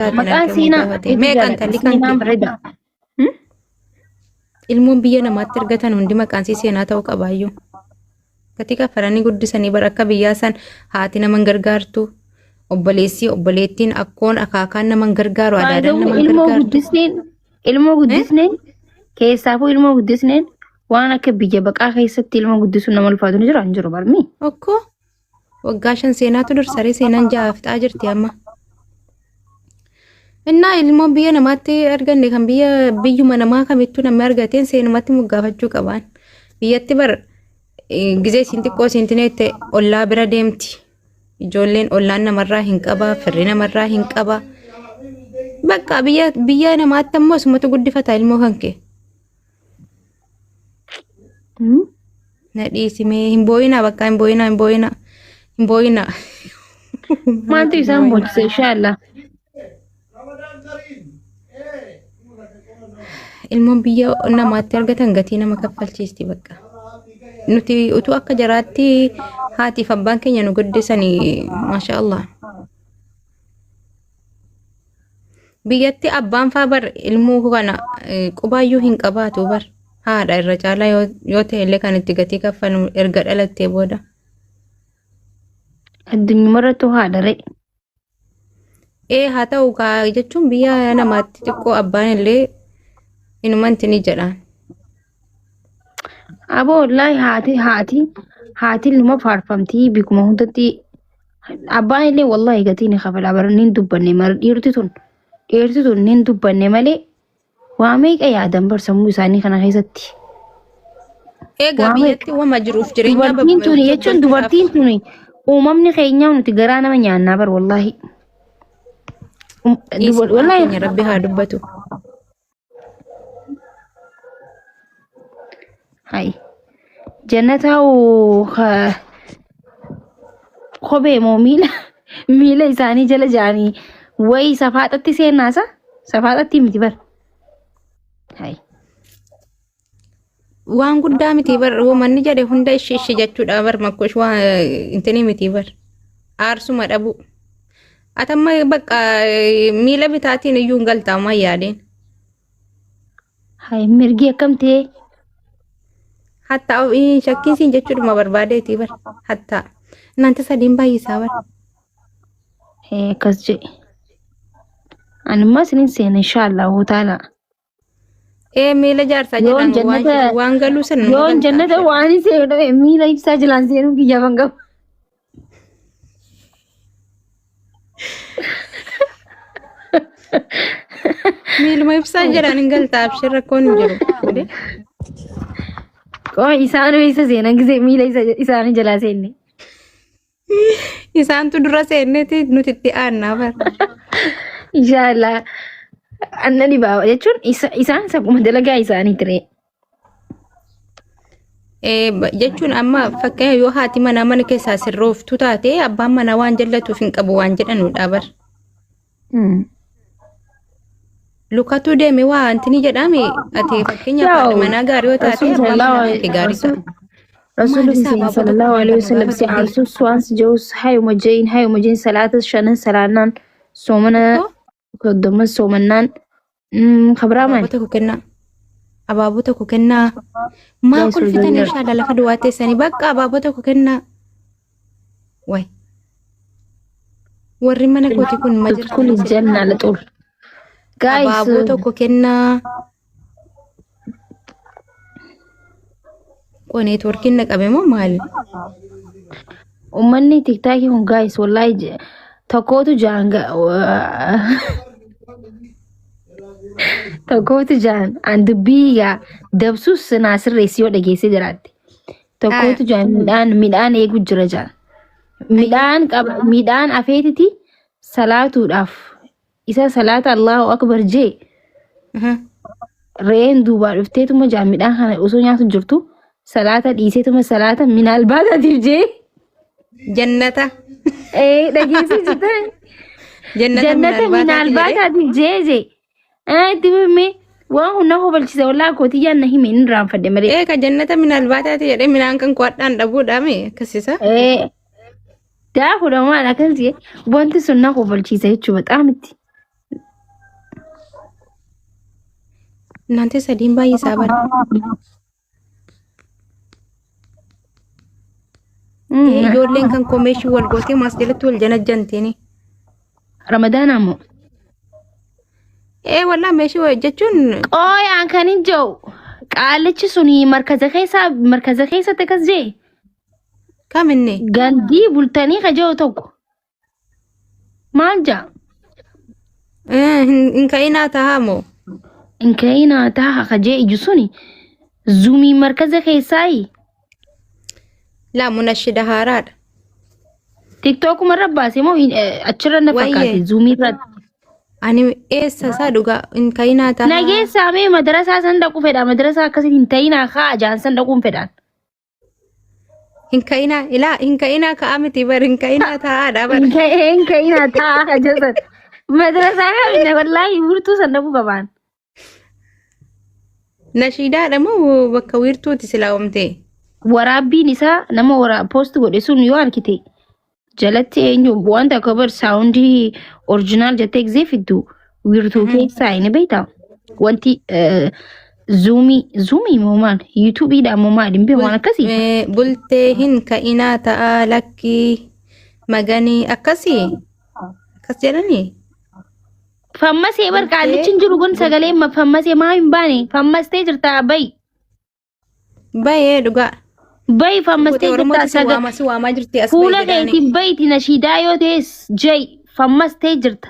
Maqaan siinaa meeqan talli kan bareeda. ilmoon biyya namaatti ergatan hundi maqaan seenaa ta'uu qabaayyuu. Gatii kaffalanii guddisanii bara akka biyyaa san haati naman gargaartu obboleessi obboleettiin akkoon akaakaan naman gargaaru adaadaan naman gargaartu. Ilmoo guddisneen keessaafuu ilmoo guddisneen waan akka biyya baqaa keessatti ilmoo guddisuun nama ulfaatu ni jira hin jiru barmi. Okkoo waggaa 5 seenaatu dursaree seenaan 6 fixaa jirti amma. Innaa ilmoo biyya namaatti arganne kan biyyuma namaa kamittuu namni argateen seenumatti muggaafachuu qaban. Biyyatti bar gizee isin xiqqoo isin tineette ollaa bira deemti. Ijoolleen ollaan namarraa hin qaba, firri namarraa hin qaba. Bakka biyya namaatti ammoo sumatu guddifata ilmoo kan kee. Na dhiisimee hin booyinaa bakka hin booyinaa. Maaltu isaan boochise inshallah. Ilmoon biyya namaatti argatan gatii nama kaffalchiisti bakka. Nuti utuu akka jaraatti haatiif abbaan keenya nu guddisanii maashaallah. Biyyatti abbaan faa bar ilmoo kana qubaayyuu hin qabaatu bar haadha irra caalaa yoo ta'e illee kan itti gatii kaffalu erga dhalattee booda. Addunyumarrattuu haadha ree. Haa ta'u jechuun biyya namaatti xiqqoo abbaan illee inumanti ni jedhaan. Aboo wallahi haati ilma faarfamtii bikuma hundatti abbaan illee wallahi gatii ni kafala bara nin dubbanne mara dhiirti tun nin dubbanne malee waa meeqa yaadan barsammuu isaanii kana keessatti. Egaa biyyatti wama jiruuf jireenya dubartiin tuni jechuun dubartiin tuni uumamni keenyaa nuti garaa nama nyaannaa bar wallahi. Wallahi rabbi haa dubbatu. Hai jannataa'u kophee moo miila isaanii jala jaanii wayi safaaxatti seennaasa safaaxatti miti bar. Hai waan guddaa miti bar manni jedhe hunda ishee jechuudha bar makkosh waa intini miti bar aarsuma dhabu. Atamma bakka miila bitaatiin iyyuu hin galtaama yaadeen. Hai mirgi akkam ta'e. Hatta shakkiin siin jechuudha barbaadeeti bar hatta nanta sadiin baay'isaa bar. Akkas jedhe. Animmaa sinin seena inshallah taala. Miila jaarsaa jedhan waan galuu san yoon jannata waan seenu miila ibsaa jilaan seenuu kiyyaafan qabu. Miiluma ibsaa jedhan hin galtaa abshir rakkoon hin jiru. Isaan isa seenan gisee miila isaanii jalaa seenne. Isaantu dura seenneeti nuti itti aannaa bar. Inshallah anna dhibaa jechuun isaan saguma dalagaa isaanii ture. Jechuun amma fakkeenya yoo haati mana keessaa sirrooftu taate abbaan mana waan jallatuuf hin qabu waan jedhanudha bar. Lukatu deeme waa antini jedhame ati fakkeenya haadha manaa gaarii yoo taate abbaan manaa gaarii ta'a. Rasulullah sallallahu alaihi wasallam si arsu swans jos hayuma jain salatas shanan salanan somana kodoma somanan khabraman abaabota ku kennaa maa kulfitan inshallah lafa duwwaatee sanii bakka abaabota ku kennaa way warri mana kooti kun majirta kun janna la tul guys abaabota ku kennaa networking na qabe moo maali ummanni tiktok kun guys wallahi tokkotu janga tokkotu jaan and biya dabsus nasir reesiyo dhageesse jiraatti tokkotu jaan midhaan eegu jira jaan midhaan afeetiti salaatuudhaaf isa salaata Allahu akbar jee reen duubaa dhufteetuma jaan midhaan kana osoo nyaatu jirtu salata dhiiseetuma salata minal baataatiif jee jannata dhageesse jirta jannata minal baataatiif jee dibame waan hunna hobalchise wallahi kootiyyaa na hime inni raanfadde malee ka jannata minal baataati jedhee midhaan kan kwaadhaan dhabuudhaame akkasisa daa fudhamaan akkasii wanti sun na hobalchiisa jechuu bexaamitti እናንተ ሰዲን ባይሳ በር ijoolleen kan komeeshii wal gootee maas jalatti wal janajjanteeni. Ramadaan ammoo. Walaa meeshii jechuun. Qooyaan kan hin jiru qaalichi suni markaza keessatti akkas jee. Kam inni? Gandii bultanii ka jiru tokko. Maal jaa? Hin ka'inaa tahaa moo? Hin ka'inaa tahaa ka jee iju suni zuumii markaza keessaayi. Laa munashida haaraadha. TikTok marra baasee moo achirra na fakkaate zuumii irratti. Ani eessa isaa dhugaa hin ka'inaa tahaa. Nageessaa mee madarasaa san dhaquu fedha madarasaa akkasii hin ta'inaa kaa ajaan san dhaquun fedhaan. Hin ka'inaa ka'aa miti bar hin ka'inaa tahaadha bar. Hin ka'inaa tahaa ka jesan. Madarasaa kaa wallaahi wiirtuu san dhaquu qabaan. Nashiidaadha moo bakka wiirtuuti silaa oomtee? Waraabbiin isaa nama post godhe sun yoo argite jalatti eenyu wanta cover soundii original jettee egzee fiddu wiirtuu keessaa inni beektaa wanti zuumii moo maal yuutuubiidhaan moo maal hin beeku waan akkasii. Bultee hin ka'inaa ta'a lakkii maganii akkasii akkas jedhanii. Fammasee bar qaalichi hin jiru kun sagalee fammasee maa hin baane fammastee jirtaa bayi. Bayee dhugaa. Bayi fammastee jirtaa sagalee fuula keetiin bayiiti nashiidaa yoo ta'es jay fammastee jirta.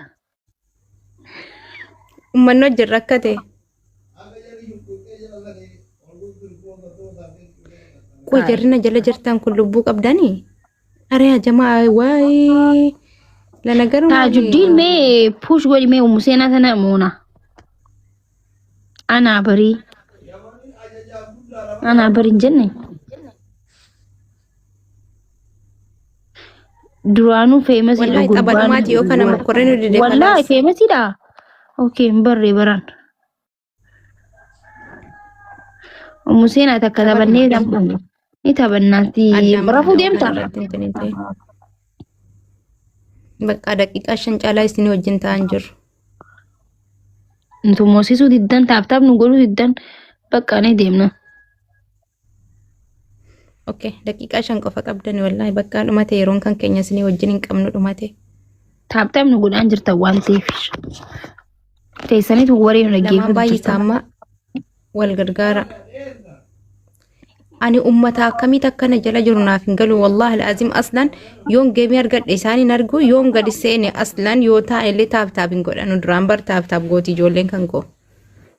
Ummannoo jirra akka ta'e. Koo jarrina jala jirtan kun lubbuu qabdanii? Aree jamaa waayee. Lana garuu Tajuddin mee push godhi mee umuseenaa sana moona. Anaa barii hin jenne. Duraanuu feemasiidha gurbaan. Wallahi taphalumaati yoo kana mokorreen dide kalaas. Wallahi feemasiidha. Okay hin barree baran. Umuseenaa takka taphannee ni taphannaati. Rafuu deemta. Bakka daqiiqaa 5 caalaa isin wajjin ta'an jiru. Nuti moosisuu diddan taaptaap nu godhuu diddan bakka ni deemna. Okay, daqiiqaa 5 qofa qabdani wallahi bakka dhumate yeroon kan keenya isin wajjin hin qabnu dhumate. Taaptaap nu godhaan jirtan waan ta'eef. Teessaniitu waree nu dhaggeeffatu. Lamaan baay'isaa amma wal gargaara. Ani ummata akkamitti akkana jala jiru naaf hin galu wallahi alazim aslan yoon geemii argadhe isaaniin argu yoon gadi seene aslan yoo ta'an illee taaptaap hin godhanu duraan bar taaptaap gooti ijoolleen kan koo.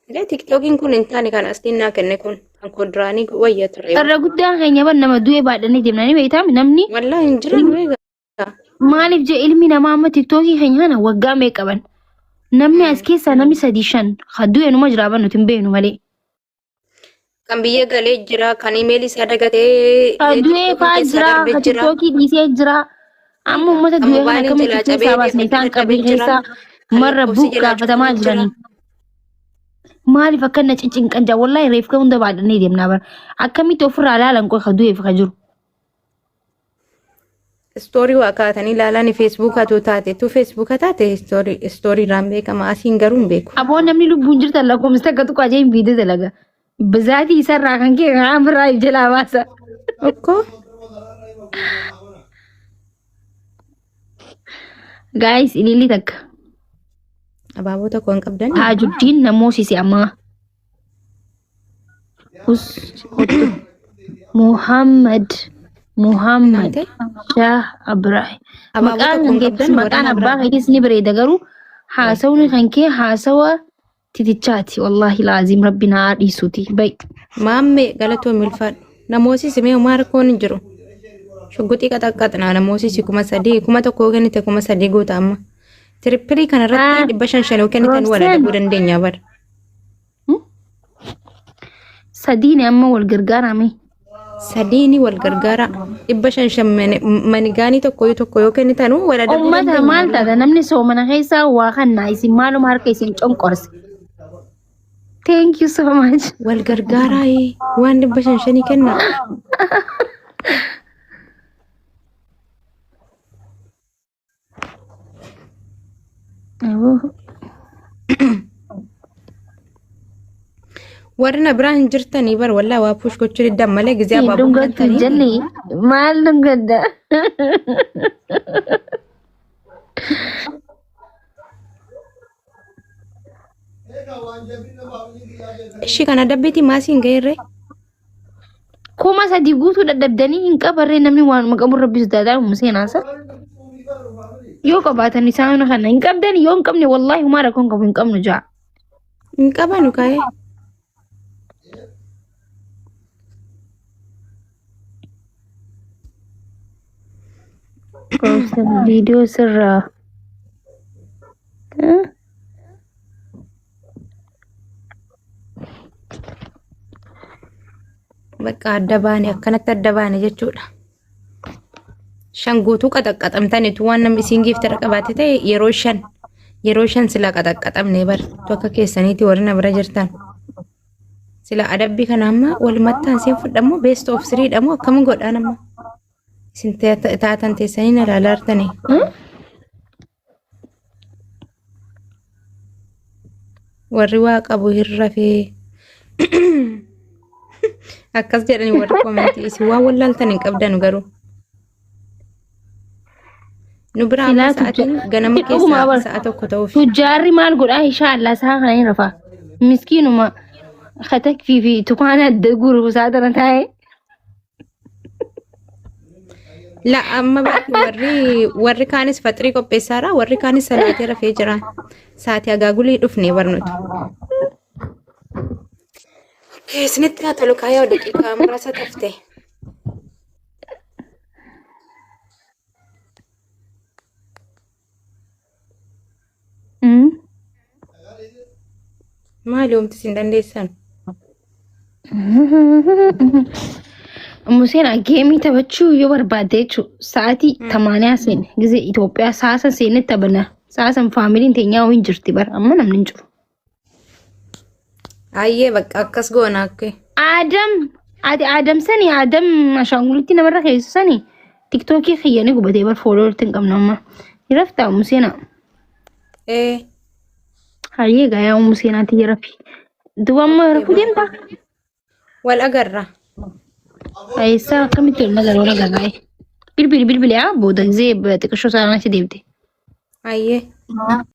Illee tiktokiin kun hin taane kan astiin naa kenne kun kan koo duraanii wayya ture. Irra guddaan keenya ban nama du'ee baadhanii deemnanii beektaa namni. Wallahi hin jiran beekaa. Maaliif je ilmi namaa amma tiktokii keenya kana waggaa mee qaban. Namni as keessaa namni 3-5 du'ee numa jiraaban nuti hin beeknu malee. Kan biyya galee jira kan email isaa dagatee du'ee faa jira kan tiktokii dhiisee jira amma uummata du'ee kana akkamitti keessaa baasne isaan qabee keessaa marra buuk gaafatamaa jiranii maaliif akka na cincinqan jaa wallahi reefka hunda baadhanii deemnaa bara akkamitti ofirraa ilaalan qofa ka du'eef ka jiru. Story waa kaatanii ilaalanii feesbuukaa taate tu feesbuukaa taate story irraan beekama asiin garuu hin beeku. Aboon namni lubbuun jirtan lakkoofsa akka tuqaa jee hin viidiyoo dalaga. Bizaatii isarraa kan kee amraa jalaa baasa. Okko. Guys, ililli takka. Abaabota koo hin qabdani. Tajuddin namoosise amma. Muhammad Shah Ibrahim. Maqaan abbaa keetis ni bareeda garuu haasawni kan kee haasawa titichaati wallahi laazim rabbina dhiisuti bay. Maamme galatoo milfaadhu. Namoosisi mee umaara koon hin jiru. Shugguxii qaxaqqaxnaa namoosisi 3,000 1,000 kennite 3,000 goota amma. Tirippilii kanarratti 500 kennitan wal dhabuu dandeenya bara. Sadiini amma wal gargaarame. Sadiini wal gargaara 500 manigaanii tokko yoo kennitan wal dhabuu dandeenya. Ummata maal taata namni soomana keessaa waa kannaa isin maaluma harka isin conqorse. Thank you so much. Wal gargaara waan 500 kenna. warna biraan jirtanii bar wallaa waa push gochuu diddan malee gizee abaaboo Dungatu jalli maal dungadda. ishii kana dabbiitii maasii hin ga'eerre Kuma sadii guutuu dadhabdanii hin qabarree namni waan maqabu rabbisu daadaa museenaasa. Yoo qabaatan isaan kana hin qabdan yoo hin qabne wallahi humaa rakkoon qabu hin qabnu ja'a. hin qabanu kaa'ee. Video sirraa. Bakka adda baane akkanatti adda baane jechuudha. Shan guutuu qaxaqqaxamtanitu waan namni isiin giftara qabaate ta'e yeroo shan sila qaxaqqaxamne bar tokko keessaniiti warri na bira jirtan. Sila adabbii kana amma walumatti hansiin fudhamu best of 3 dhamu akkam godhaan amma. Isin taatan teessanii na ilaalartani. Warri waa qabu hirrafee. Akkas jedhani warri komentii isin waan wallaaltan hin qabdanu garuu. Nu bira amma sa'aatiin ganama keessaa sa'a tokko ta'uuf. Tujjaarri maal godhaa inshaallah sa'a kana hin rafaa. Miskiinuma katakfii fi tukaana adda guru sa'a tana taa'ee. La amma warri kaanis faxirii qopheessaara warri kaanis salaatee rafee jira. Sa'aatii agaagulii dhufnee barnuti. Isinitti haa tolu kaayaa daqiiqaa muraasa tafte. Maali oomti isin dandeessan? Museenaa geemii taphachuu yoo barbaadde jechuudha. Sa'aatii 8 seene gisee Itoophiyaa sa'aasan seenetti taphanna. Sa'aasan faamiliin teenyaa hin jirti bara amma namni hin jiru. Ayyee bakka akkas goona akka. Adam sani Adam ashaangulitti namarra keessa sani TikTokii khiyyanii gubatee bar fooloowarti hin qabnu amma. Hiraftaa Museenaa. Hayyee gaayaa Museenaatti jirafi. Duba amma rafuu deemtaa? Wal agarra. Ayeessaa akkamitti wal agarraa? Bilbili yaa booda gisee xiqqashoo isaanii deemte. Ayyee.